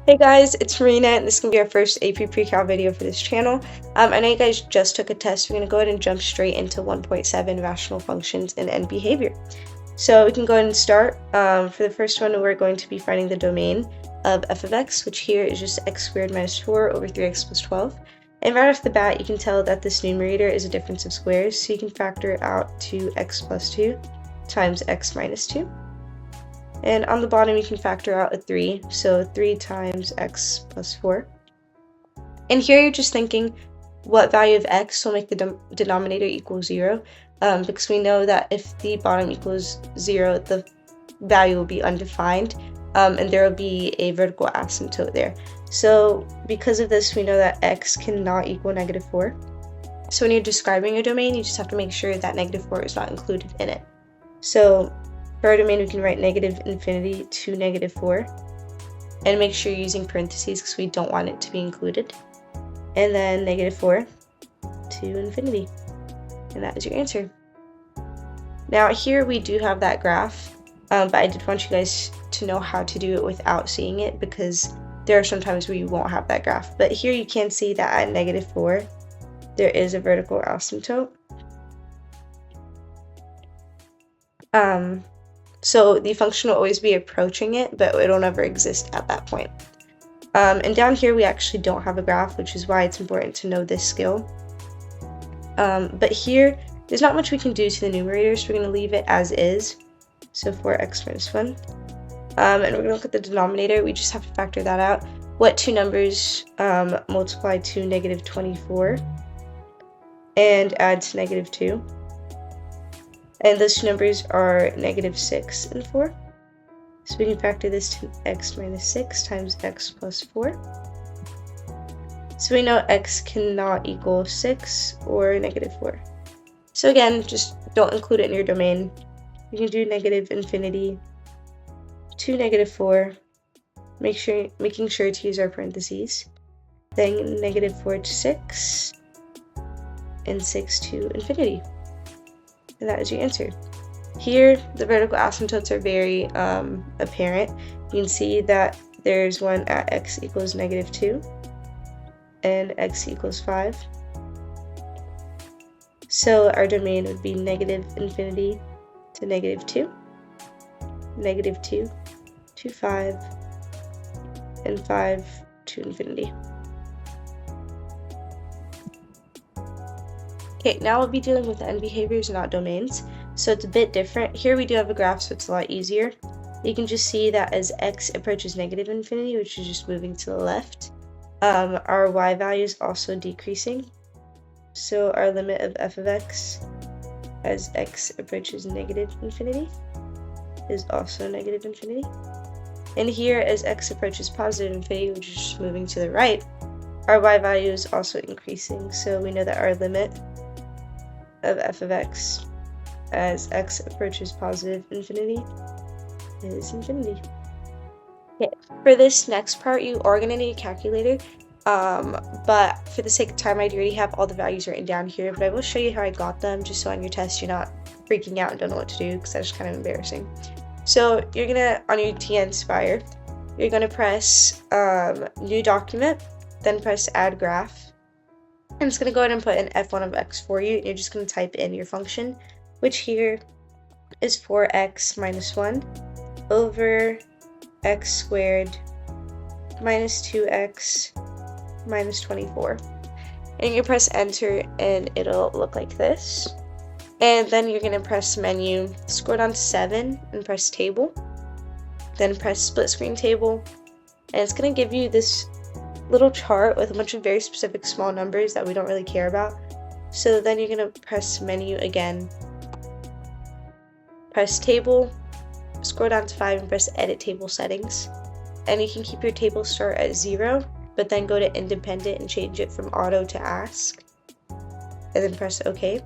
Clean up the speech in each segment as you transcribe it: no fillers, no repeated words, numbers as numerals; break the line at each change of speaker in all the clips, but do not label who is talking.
Hey guys, it's Marina, and this is going to be our first AP Precalc video for this channel. I know you guys just took a test. We're going to go ahead and jump straight into 1.7 rational functions and end behavior. So we can go ahead and start. For the first one, we're going to be finding the domain of f of x, which here is just x squared minus 4 over 3x plus 12. And right off the bat, you can tell that this numerator is a difference of squares, so you can factor out to x plus 2 times x minus 2. And on the bottom, you can factor out a 3, so 3 times x plus 4. And here you're just thinking what value of x will make the denominator equal 0, because we know that if the bottom equals 0, the value will be undefined, and there will be a vertical asymptote there. So because of this, we know that x cannot equal negative 4. So when you're describing a domain, you just have to make sure that negative 4 is not included in it. So for our domain, we can write negative infinity to negative 4, and make sure you're using parentheses because we don't want it to be included, and then negative 4 to infinity, and that is your answer. Now here we do have that graph, but I did want you guys to know how to do it without seeing it, because there are some times where you won't have that graph. But here you can see that at negative 4 there is a vertical asymptote. So the function will always be approaching it, but it'll never exist at that point. And down here we actually don't have a graph, which is why it's important to know this skill. But here, there's not much we can do to the numerator, so we're going to leave it as is. So 4x minus 1. And we're going to look at the denominator. We just have to factor that out. What two numbers multiply to negative 24 and add to negative 2? And those two numbers are negative 6 and 4. So we can factor this to x minus 6 times x plus 4. So we know x cannot equal 6 or negative 4. So again, just don't include it in your domain. You can do negative infinity to negative 4, making sure to use our parentheses. Then negative 4 to 6, and 6 to infinity. And that is your answer. Here, the vertical asymptotes are very apparent. You can see that there's one at x equals negative 2 and x equals 5. So our domain would be negative infinity to negative 2, negative 2 to 5, and 5 to infinity. Okay, now we'll be dealing with end behaviors, not domains. So it's a bit different. Here we do have a graph, so it's a lot easier. You can just see that as x approaches negative infinity, which is just moving to the left, our y value is also decreasing. So our limit of f of x as x approaches negative infinity is also negative infinity. And here, as x approaches positive infinity, which is just moving to the right, our y value is also increasing. So we know that our limit of f of x as x approaches positive infinity is infinity. Okay, for this next part, you are going to need a calculator, but for the sake of time, I already have all the values written down here, but I will show you how I got them, just so on your test you're not freaking out and don't know what to do, because that's kind of embarrassing. So you're going to, on your Inspire, you're going to press new document, then press add graph. I'm just going to go ahead and put an f1 of x for you. You're just going to type in your function, which here is 4x minus 1 over x squared minus 2x minus 24. And you press enter and it'll look like this. And then you're going to press menu, scroll down to 7 and press table. Then press split screen table. And it's going to give you this little chart with a bunch of very specific small numbers that we don't really care about. So then you're going to press menu again, press table, scroll down to 5 and press edit table settings. And you can keep your table start at 0, but then go to independent and change it from auto to ask, and then press OK.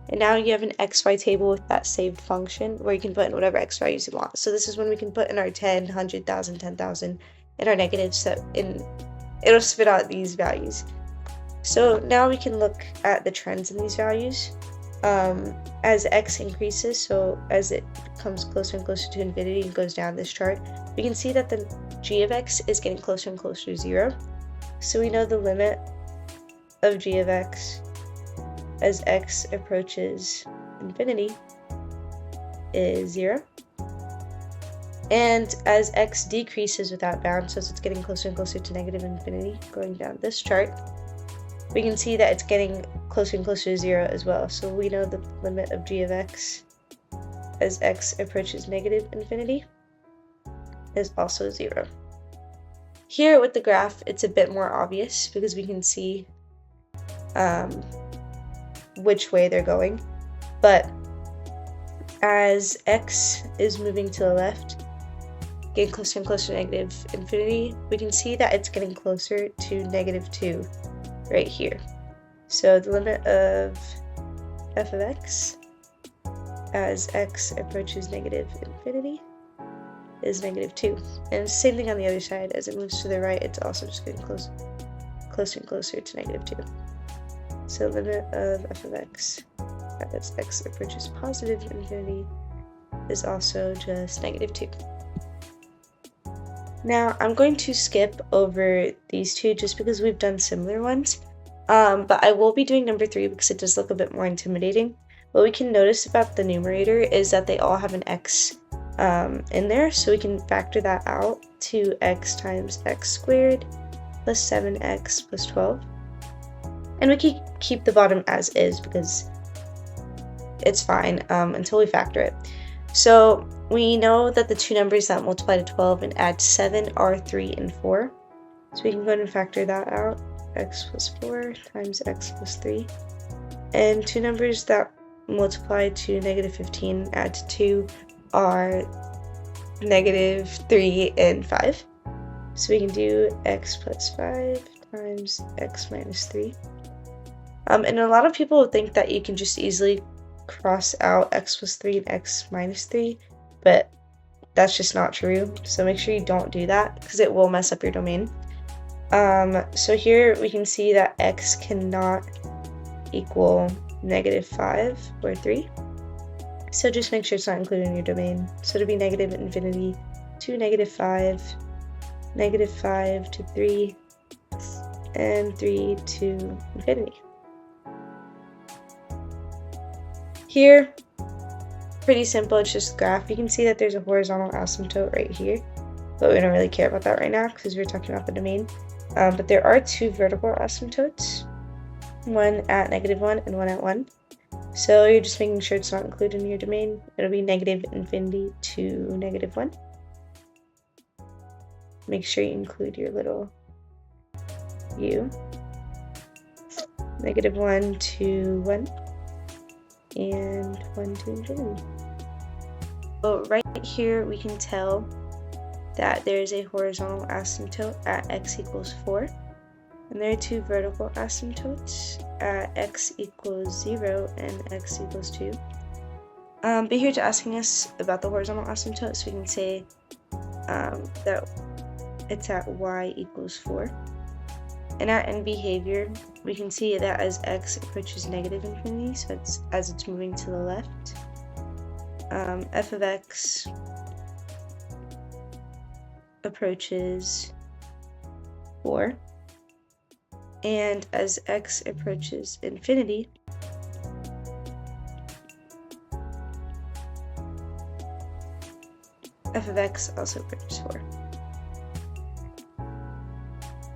And now you have an XY table with that saved function where you can put in whatever X values you want. So this is when we can put in our 10, 100,000, 10,000, and our negatives, that it'll spit out these values. So now we can look at the trends in these values. as x increases, so as it comes closer and closer to infinity and goes down this chart, we can see that the g of x is getting closer and closer to 0. So we know the limit of g of x as x approaches infinity is 0. And as x decreases without bound, so as it's getting closer and closer to negative infinity, going down this chart, we can see that it's getting closer and closer to 0 as well. So we know the limit of g of x as x approaches negative infinity is also 0. Here with the graph, it's a bit more obvious because we can see which way they're going. But as x is moving to the left, getting closer and closer to negative infinity, we can see that it's getting closer to -2 right here. So the limit of f of x as x approaches negative infinity is -2. And same thing on the other side. As it moves to the right, it's also just getting closer and closer to -2. So limit of f of x as x approaches positive infinity is also just -2. Now I'm going to skip over these two just because we've done similar ones, but I will be doing number 3 because it does look a bit more intimidating. What we can notice about the numerator is that they all have an x in there, so we can factor that out to x times x squared plus 7x plus 12. And we can keep the bottom as is because it's fine until we factor it. So we know that the two numbers that multiply to 12 and add 7 are 3 and 4. So we can go ahead and factor that out. X plus 4 times x plus 3. And two numbers that multiply to -15 add to 2 are -3 and 5. So we can do x plus 5 times x minus 3. And a lot of people think that you can just easily cross out x plus 3 and x minus 3, but that's just not true. So make sure you don't do that because it will mess up your domain. So here we can see that x cannot equal -5 or 3. So just make sure it's not included in your domain. So it'll be negative infinity to -5, -5 to 3, and 3 to infinity. Here, pretty simple, it's just a graph. You can see that there's a horizontal asymptote right here, but we don't really care about that right now because we're talking about the domain. But there are two vertical asymptotes, one at -1 and one at 1. So you're just making sure it's not included in your domain. It'll be negative infinity to -1. Make sure you include your little u. -1 to 1. And 1 to infinity. So right here we can tell that there is a horizontal asymptote at x equals 4, and there are two vertical asymptotes at x equals 0 and x equals 2. But here to asking us about the horizontal asymptote, so we can say that it's at y equals 4. And our end behavior, we can see that as x approaches negative infinity, so as it's moving to the left, f of x approaches 4, and as x approaches infinity, f of x also approaches 4.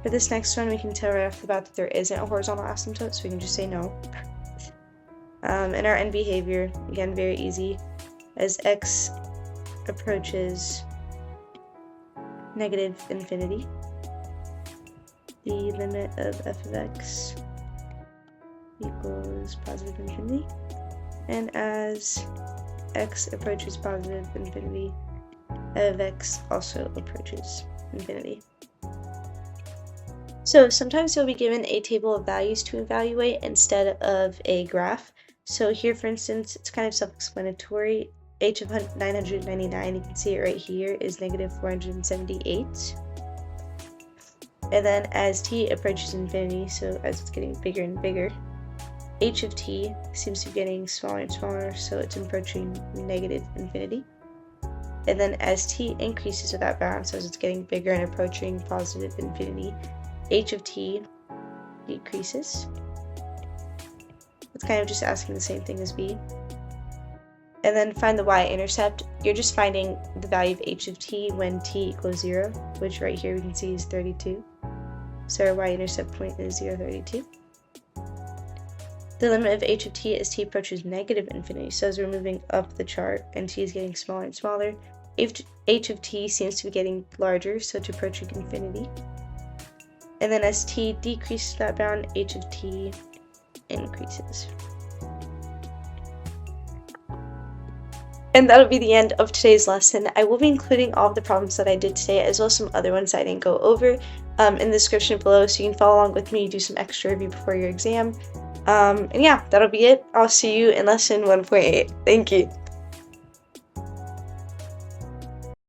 For this next one, we can tell right off the bat that there isn't a horizontal asymptote, so we can just say no. And our end behavior, again, very easy. As x approaches negative infinity, the limit of f of x equals positive infinity. And as x approaches positive infinity, f of x also approaches infinity. So sometimes you'll be given a table of values to evaluate instead of a graph. So here, for instance, it's kind of self-explanatory. H of 999, you can see it right here, is -478. And then as t approaches infinity, so as it's getting bigger and bigger, h of t seems to be getting smaller and smaller, so it's approaching negative infinity. And then as t increases with that bound, so as it's getting bigger and approaching positive infinity, h of t decreases. It's kind of just asking the same thing as b. And then find the y-intercept. You're just finding the value of h of t when t equals 0, which right here we can see is 32. So our y-intercept point is 0, 32. The limit of h of t as t approaches negative infinity. So as we're moving up the chart and t is getting smaller and smaller, h of t seems to be getting larger, so it's approaching infinity. And then as t decreases that bound, h of t increases. And that'll be the end of today's lesson. I will be including all of the problems that I did today, as well as some other ones I didn't go over in the description below, so you can follow along with me, do some extra review before your exam. And yeah, that'll be it. I'll see you in lesson 1.8. Thank you.